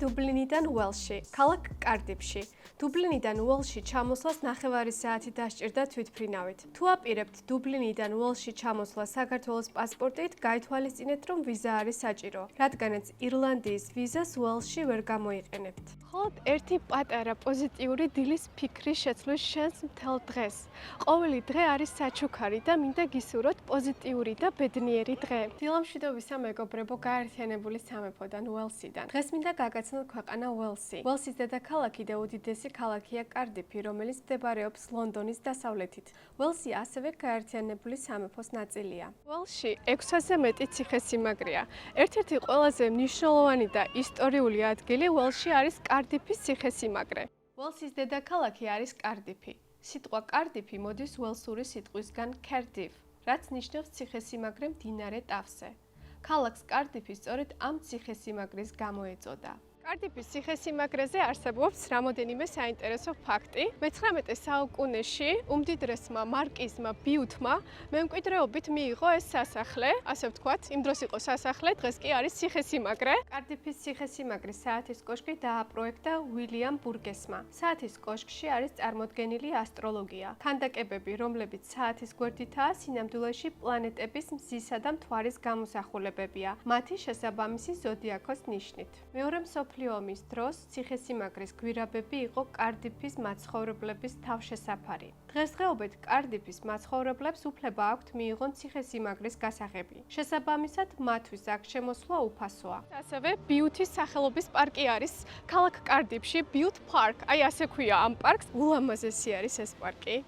დუბლინიდან უელსში, ქალაქ კარდიფში. დუბლინიდან უელსში ჩამოსვლას 9 საათი დასჭირდა თვითმფრინავით. თუ აპირებთ დუბლინიდან უელსში ჩამოსვლა საქართველოს პასპორტით, გაითვალისწინეთ, რომ ვიზა არის საჭირო, რადგანაც ირლანდიის ვიზას უელსში ვერ გამოიყენებთ. მხოლოდ ერთი პატარა პოზიტიური დილის ფიქრი შეცვლის შენს მთელ დღეს. ყოველი დღე არის საჩუქარი და მინდა გისურვოთ პოზიტიური და ბედნიერი დღე. დილამშვიდობისა მეგობრებო, გაერთიანებული სამეფოდან უელსიდან. დღეს მინდა გაგაცნოთ ქვეყანა უელსი. უელსის დედაქალაქი და უდიდესი ქალაქია კარდიფი, რომელიც მდებარეობს ლონდონის დასავლეთით. უელსი ასევე გაერთიანებული სამეფოს ნაწილია. უელსში 600-ზე მეტი ციხესიმაგრეა. ერთ-ერთი ყველაზე მნიშვნელოვანი და ისტორიული ადგილი უელსში არის კარდიფის ციხესიმაგრე. უელსის დედაქალაქი არის კარდიფი. სიტყვა კარდიფი მოდის უელსური სიტყვისგან Cardiff, რაც ნიშნავს ციხესიმაგრე მდინარე ტავზე. ქალაქს კარდიფი სწორედ ამ ციხესიმაგრის გამო ეწოდა. კარდიფის ციხესიმაგრეზე არსებობს რამოდენიმე საინტერესო ფაქტი. მე-19 საუკუნეში უმდიდრესმა მარკიზმა ბიუთმა მემკვიდრეობით მიიღო ეს სასახლე, ასე ვთქვათ, იმ დროს იყო სასახლე, დღეს კი არის ციხესიმაგრე. კარდიფის ციხესიმაგრის საათის კოშკი დააპროექტა უილიამ ბურგესმა. საათის კოშკში არის წარმოდგენილი ასტროლოგია, ქანდაკებები, რომლებიც საათის გვერდითაა სინამდვილეში პლანეტების მზისა და მთვარის გამოსახულებებია, მათი შესაბამისი ზოდიაქოს ნიშნით. მეორე მსოფლიო ომის დროს ციხესიმაგრის გვირაბები იყო კარდიფის მაცხოვრებლების თავშესაფარი. დღესდღეობით კარდიფის მაცხოვრებლებს უფლება აქვთ მიიღონ ციხესიმაგრის გასაღები. შესაბამისად, მათთვის აქ შემოსვლა უფასოა. ასევე ბიუთის სახელობის პარკი არის ქალაქ კარდიფში, ბიութ პარკ. აი ასე ქვია ამ პარკს. ულამაზესი არის ეს პარკი.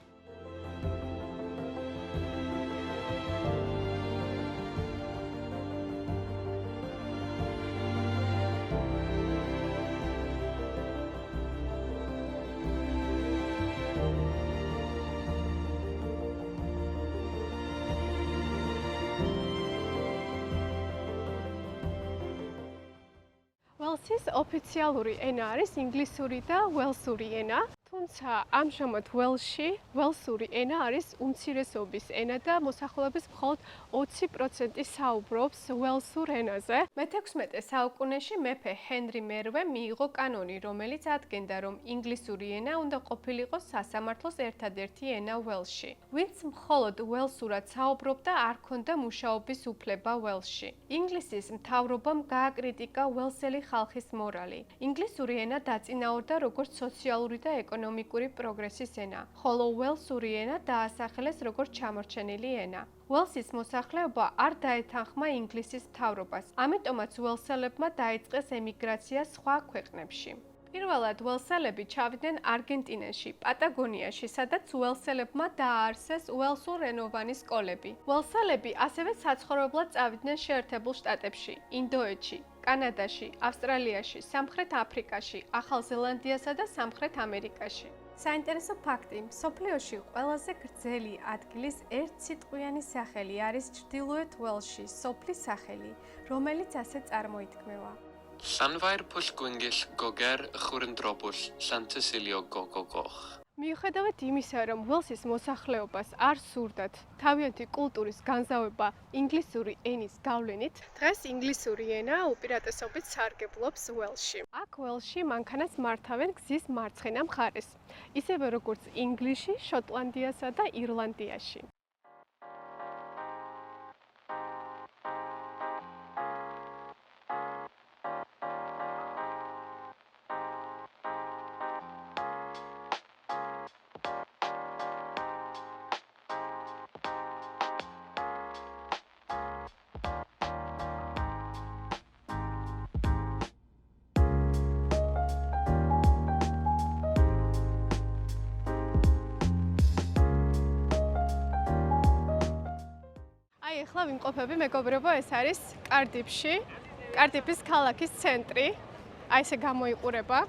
უელსის ოფიციალური ენა არის ინგლისური და უელსური ენა, თუმცა ამჟამად უელსში უელსური ენა არის უმცირესობის ენა და მოსახლეობის მხოლოდ 20% საუბრობს უელსურ ენაზე. მე-16 საუკუნეში მეფე ჰენრი მერვე მიიღო კანონი, რომელიც ადგენდა, რომ ინგლისური ენა უნდა ყოფილიყო სასამართლოს ერთადერთი ენა უელსში. ვინც მხოლოდ უელსურად საუბრობდა, არ ჰქონდა მუშაობის უფლება უელსში. ინგლისის მთავრობამ გააკრიტიკა უელსელი ხალხის მორალი. ინგლისური ენა დაწინაურდა როგორც სოციალური და ეკონომიკური პროგრესის ენა, ხოლო უელსური ენა დაასახელეს როგორც ჩამორჩენილი ენა. უელსის მოსახლეობა არ დაეთანხმა ინგლისის მთავრობას, ამიტომაც უელსელებმა დაიწყეს ემიგრაცია სხვა ქვეყნებში. პირველად უელსელები ჩავიდნენ არგენტინაში, პატაგონიაში, სადაც უელსელებმა დააარსეს უელსურენოვანი სკოლები. უელსელები ასევე საცხოვრებლად წავიდნენ შეერთებულ შტატებში, ინდოეთში, კანადაში, ავსტრალიაში, სამხრეთ აფრიკაში, ახალ ზელანდიასა და სამხრეთ ამერიკაში. საინტერესო ფაქტი, მსოფლიოში ყველაზე გრძელი ადგილის ერთსიტყვიანი სახელი არის ჩრდილოეთ უელსში, სოფლის სახელი, რომელიც ასე წარმოითქმევა. Llanfair Pwllgwyngyll Goger Chwrndrobwll Llantysilio Gogogoch. მიუხედავად იმისა, რომ უელსის მოსახლეობას არ სურდათ თავიანთი კულტურის განზავება ინგლისური ენის გავლენით, დღეს ინგლისური ენა უპირატესობით სარგებლობს უელსში. აქ უელსში მანქანას მართავენ გზის მარცხენა მხარეს, ისევე როგორც ინგლისში, შოტლანდიასა და ირლანდიაში. ახლა ვიმყოფები მეგობრებო, ეს არის კარდიფში, კარდიფის ქალაქის ცენტრი, აი ესე გამოიყურება.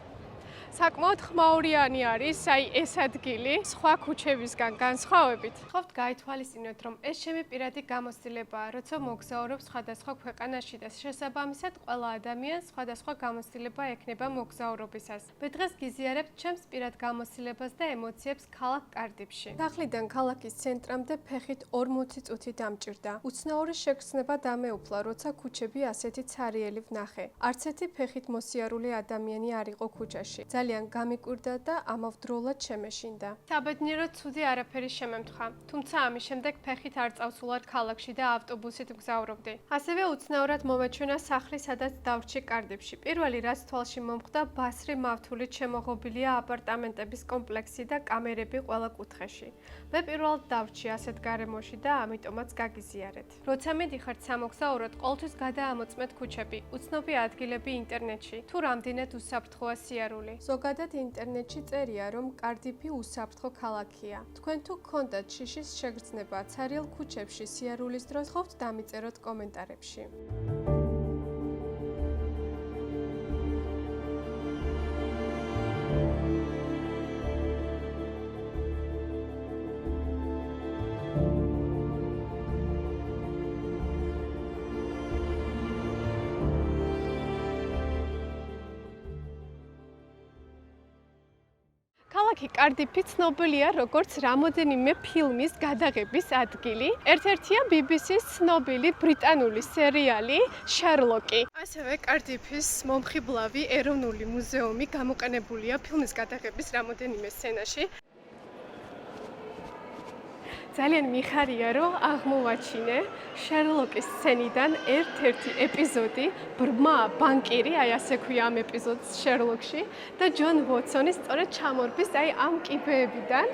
საკმაოდ ხმაურიანი არის აი ეს ადგილი სხვა ქუჩებისგან განსხვავებით. ხობთ გაითვალისწინოთ, რომ ეს ჩემი პირადი გამოცდილებაა, როცა მოგზაურობ სხვადასხვა ქვეყანაში და შესაბამისად ყველა ადამიანს სხვადასხვა გამოცდილება ექნება მოგზაურობისას. მე დღეს გიზიარებთ ჩემს პირად გამოცდილებას და ემოციებს ქალაქ კარდიფში. სახლიდან ქალაქის ცენტრამდე ფეხით 40 წუთი დამჭირდა. უცნაური შეგრძნება დამეუფლა, როცა ქუჩები ასეთი ცარიელი ვნახე. არც ერთი ფეხით მოსიარული ადამიანი არ იყო ქუჩაში. ძალიან გამიკვირდა და ამავდროულად შემეშინდა. საბედნიეროდ ცუდი არაფერი შემემთხა, თუმცა ამის შემდეგ ფეხით არ წავსულარ ქალაქში და ავტობუსით მგზავრობდი. ასევე უცნაურად მომეჩვენა სახლი, სადაც დავრჩი კარდიფში. პირველი რაც თვალში მომხვდა, ბასრი მავთულით შემოღობილია აპარტამენტების კომპლექსი და კამერები ყველა კუთხეში. მე პირველად დავრჩი ასეთ გარემოში და ამიტომაც გაგიზიარეთ. როცა მიდიხართ სამოგზაუროდ, ყოველთვის გადაამოწმეთ ქუჩები, უცნობი ადგილები ინტერნეტში, თუ რამდენად უსაფრთხოა სიარული. ზოგადად ინტერნეტში წერია, რომ კარდიფი უსაფრთხო ქალაქია. თქვენ თუ გქონდათ შიშის შეგრძნება ცარიელ ქუჩებში სიარულის დროს, გთხოვთ დამიწეროთ კომენტარებში. ქალაქი კარდიფი ცნობილია როგორც რამოდენიმე ფილმის გადაღების ადგილი. ერთ-ერთია BBC-ს ცნობილი ბრიტანული სერიალი შერლოკი. ასევე კარდიფის მომხიბლავი ეროვნული მუზეუმი გამოყენებულია ფილმის გადაღების რამოდენიმე სცენაში. ძალიან მიხარია, რომ აღმოვაჩინე შერლოკის სცენიდან ერთ-ერთი ეპიზოდი, ბრმა ბანკირი, აი ასე ქვია ამ ეპიზოდს შერლოკში და ჯონ ვოტსონი სწორედ ჩამორბის აი ამ კიბეებიდან.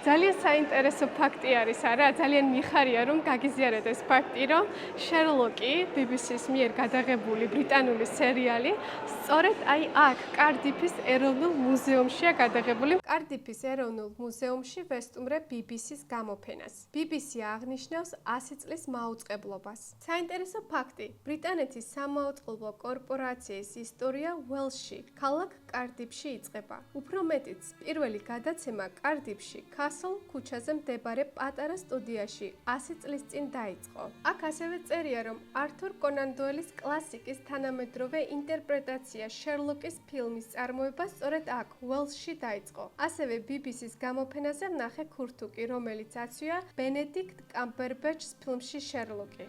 ძალიან საინტერესო ფაქტი არის, არა? ძალიან მიხარია, რომ გაგიზიარეთ ეს ფაქტი, რომ შერლოკი BBC-ს მიერ გადაღებული ბრიტანული სერიალი სწორედ აი აქ კარდიფის ეროვნულ მუზეუმშია გადაღებული. კარდიფის ეროვნულ მუზეუმში ვესტუმრე BBC-ს გამოფენას. BBC აღნიშნავს 100 წლის მაუწყებლობას. საინტერესო ფაქტი, ბრიტანეთის სამაუწყებლო კორპორაციის ისტორია უელსში, ქალაქ კარდიფში იწყება. უფრო მეტიც, პირველი გადაცემა კარდიფში, კასლ ქუჩაზე მდებარე პატარა სტუდიაში 100 წლის წინ დაიწყო. აქ ასევე წერია, რომ ართურ კონან დოილის კლასიკის თანამედროვე ინტერპრეტაცია შერლოკის ფილმის წარმოება სწორედ აქ, უელსში დაიწყო. ასევე BBC-ს გამოფენაზე ვნახე ქურთუკი, რომელიც აცვია ბენედიქტ კამბერბეჩს ფილმში შერლოკი.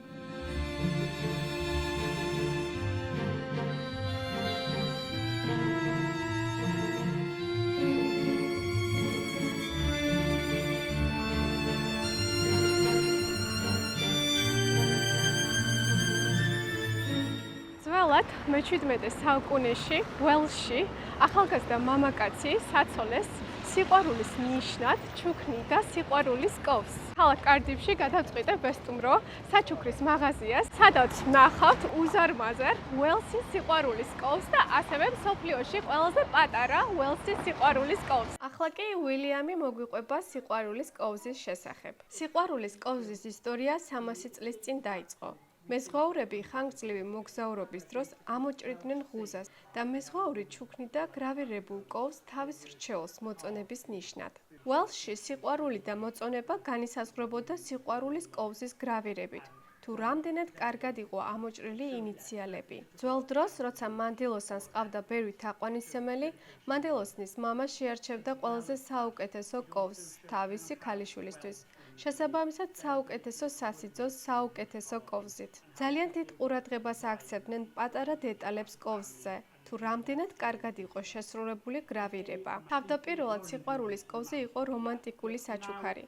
ძველად მე-17 საუკუნეში უელსში ახალგაზრდა მამაკაცი საცოლეს სიყვარულის ნიშნად ჩუქნიდა სიყვარულის კოვს. ქალაქ კარდიფში გადავწყვიტე ვესტუმრო საჩუქრის მაღაზიას, სადაც ვნახავთ უზარმაზარ უელსის სიყვარულის კოვს და ასევე მსოფლიოში ყველაზე პატარა უელსის სიყვარულის კოვს. ახლა კი უილიამი მოგვიყვება სიყვარულის კოვზის შესახებ. სიყვარულის კოვზის ისტორია 300 წლის წინ დაიწყო. მეზღვაურები ხანგრძლივი მოგზაურობის დროს ამოჭრიდნენ ღუზას და მეზღვაური ჩუქნიდა გრავირებულ კოვს თავის რჩეულს მოწონების ნიშნად. უელსში სიყვარული და მოწონება განისაზღვრებოდა სიყვარულის კოვზის გრავირებით. თუ რამდენად კარგად იყო ამოჭრილი ინიციალები. ძველ დროს, როცა მანდილოსანს ყავდა ბერვი თაყვანისმცემელი, მანდილოსნის მამა შეარჩევდა ყველაზე საუკეთესო კოვს თავისი ქალიშვილისთვის. შესაბამისად, საუკეთესო სასიძოს საუკეთესო კოვზით. ძალიან დიდ ყურადღებას აქცევდნენ პატარა დეტალებს კოვზზე. თუ რამდენად კარგად იყო შესრულებული გრავირება. თავდაპირველად სიყვარულის კოვზე იყო რომანტიკული საჩუქარი.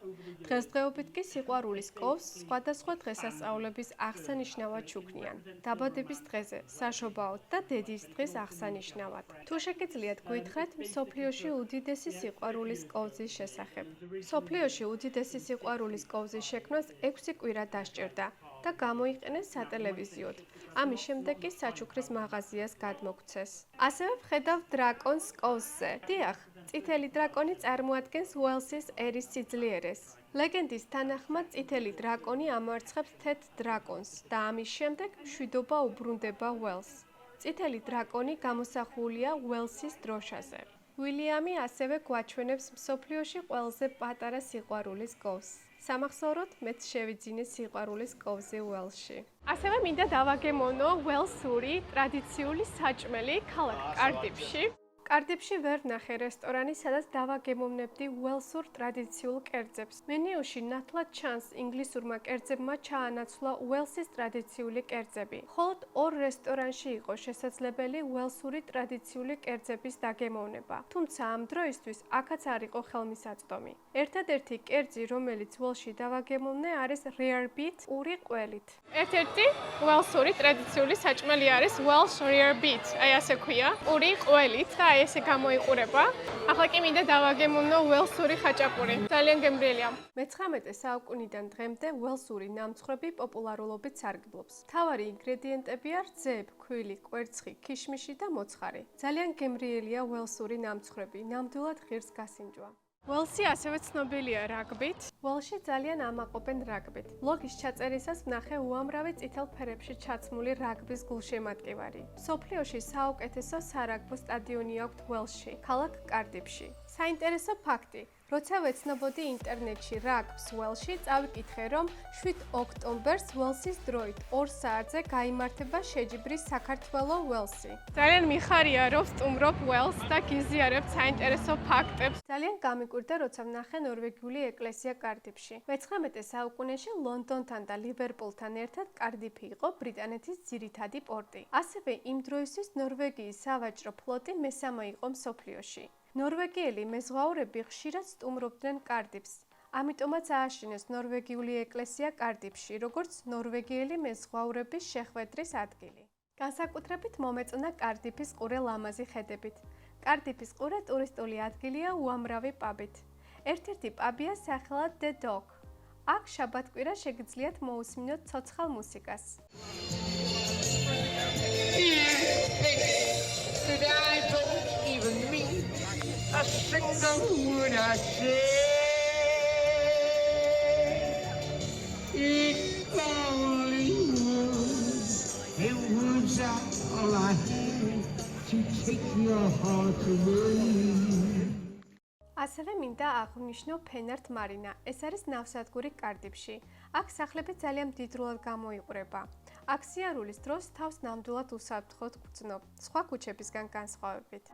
დღესდღეობით კი სიყვარულის კოვს სხვადასხვა დღესასწაულების აღსანიშნავად ჩუქნიან. დაბადების დღეზე, საშობაოდ და დედის დღის აღსანიშნავად. თუ შეგიძლიათ გითხრათ მსოფლიოში უდიდესი სიყვარულის კოვზის შესახებ. მსოფლიოში უდიდესი სიყვარულის კოვზის შექმნას 6 კვირა დასჭირდა და გამოიყენეს სატელევიზიოდ. ამის შემდეგ კი საჩუქრის მაღაზიას გადმოგვცეს. ასევე ვხედავ დრაკონს კოვზზე. დიახ, წითელი დრაკონი წარმოადგენს უელსის ერის სიძლიერეს. ლეგენდის თანახმად წითელი დრაკონი ამარცხებს თეთრ დრაკონს და ამის შემდეგ მშვიდობა უბრუნდება უელსს. წითელი დრაკონი გამოსახულია უელსის დროშაზე. უილიამი ასევე გვაჩვენებს მსოფლიოში ყველაზე პატარა სიყვარულის კოვს. სამახსოვროდ მეც შევიძინე სიყვარულის კოვზე უელსში. ასევე მინდა დავაგემოვნო უელსური ტრადიციული საჭმელი ქალაქ კარდიფში. კარდიფში ვერ ვნახე რესტორანი, სადაც დავაგემოვნებდი უელსურ ტრადიციულ კერძებს. მენიუში ნათლად ჩანს ინგლისურმა კერძებმა ჩაანაცვლა უელსის ტრადიციული კერძები. მხოლოდ ორ რესტორანში იყო შესაძლებელი უელსური ტრადიციული კერძების დაგემოვნება. თუმცა ამ დროისთვის აქაც არ იყო ხელმისაწვდომი. ერთადერთი კერძი, რომელიც უელსში დავაგემოვნე, არის rare beet პური ყველით. ერთ-ერთი უელსური ტრადიციული საჭმელი არის Welsh rare beet, აი ასე ქვია, პური ყველით და ესე გამოიყურება. ახლა კი მინდა დავაგემოვნო უელსური ხაჭაპური. ძალიან გემრიელია. მე-19 საუკუნიდან დღემდე უელსური ნამცხრები პოპულარულობით სარგებლობს. მთავარი ინგრედიენტებია რძე, ფქვილი, კვერცხი, ქიშმიში და მოცხარი. ძალიან გემრიელია უელსური ნამცხრები, ნამდვილად ღირს გასინჯვა. უელსი ასევე ცნობილია რაგბით. უელსში ძალიან ამაყობენ რაგბით. ვლოგის ჩაწერისას ვნახე უამრავი წითელ ფერებში ჩაცმული რაგბის გულშემატკივარი. მსოფლიოში საუკეთესო სარაგბო სტადიონი აქვთ უელსში, ქალაქ კარდიფში. საინტერესო ფაქტი: როცა ვეცნობოდი ინტერნეტში რაგბს უელსში, წავიკითხე, რომ 7 ოქტომბერს უელსის დროით 2 საათზე გაიმართება შეჯიბრის საქართველო-უელსი. ძალიან მიხარია, რომ ვსტუმრობ უელსს და გიზიარებთ საინტერესო ფაქტებს. ძალიან გამიკვირდა, როცა ვნახე ნორვეგიული ეკლესია კარდიფში. მე-19 საუკუნეში ლონდონთან და ლივერპულთან ერთად კარდიფი იყო ბრიტანეთის ძირითადი პორტი. ასევე იმ დროისთვის ნორვეგიის სავაჭრო ფლოტი მესამე იყო მსოფლიოში. ნორვეგიელი მეზღვაურები ხშირად სტუმრობდნენ კარდიფს. ამიტომაც ააშენეს ნორვეგიული ეკლესია კარდიფში, როგორც ნორვეგიელი მეზღვაურების შეხვედრის ადგილი. განსაკუთრებით მომეწონა კარდიფის ყურე ლამაზი ხედებით. კარდიფის ყურე ტურისტული ადგილია უამრავი პაბით. ერთ-ერთი პაბია სახელად The Dog. აქ შაბათკვირა შეგიძლიათ მოусმინოთ ცოცხალ მუსიკას. A single word I say, if only it was all I had to take your heart away. ასევე მინდა აღვნიშნო ფენართ მარინა. ეს არის ნავსადგური კარდიფში. აქ სახლები ძალიან მდიდრულად გამოიყურება. აქ სიარულის დროს თავს ნამდვილად უსაფრთხოდ გრძნობ, სხვა ქუჩებისგან განსხვავებით.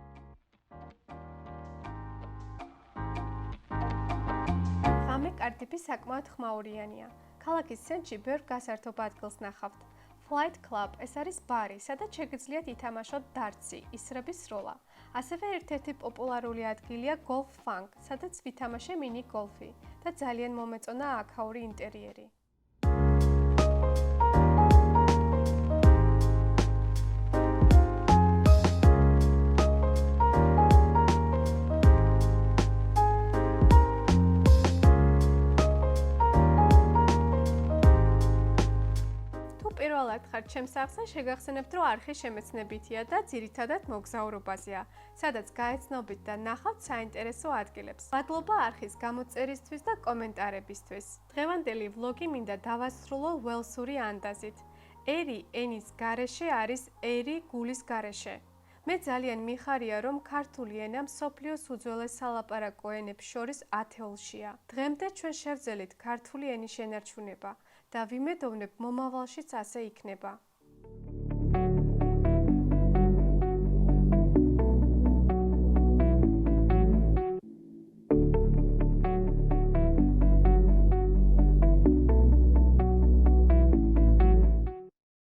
ღამე კარდიფი საკმაოდ ხმაურიანია. ქალაქის ცენტრში ბევრ გასართობ ადგილს ნახავთ. Flight Club ეს არის ბარი, სადაც შეგიძლიათ ითამაშოთ დარტსი, ისრების სროლა. ასევე ერთ-ერთი პოპულარული ადგილია Golf Funk, სადაც ვითამაშე მინი გოლფი და ძალიან მომეწონა აქაური ინტერიერი. ხართ ჩემს სახლზე, შეგახსენებთ, რომ არხი შემეცნებითია და ძირითადად მოგზაურობაზეა, სადაც გაეცნობით და ნახავთ საინტერესო ადგილებს. მადლობა არხის გამოწერისთვის და კომენტარებისთვის. დღევანდელი ვლოგი მინდა დავასრულო უელსური ანდაზით. ერი ენის გარეშე არის ერი გულის გარეშე. მე ძალიან მიხარია, რომ ქართული ენა მსოფლიოს უძველეს სალაპარაკო ენებს შორის 10-ოლშია. დღემდე ჩვენ შევძელით ქართული ენის შენარჩუნება და ვიმედოვნებ მომავალშიც ასე იქნება.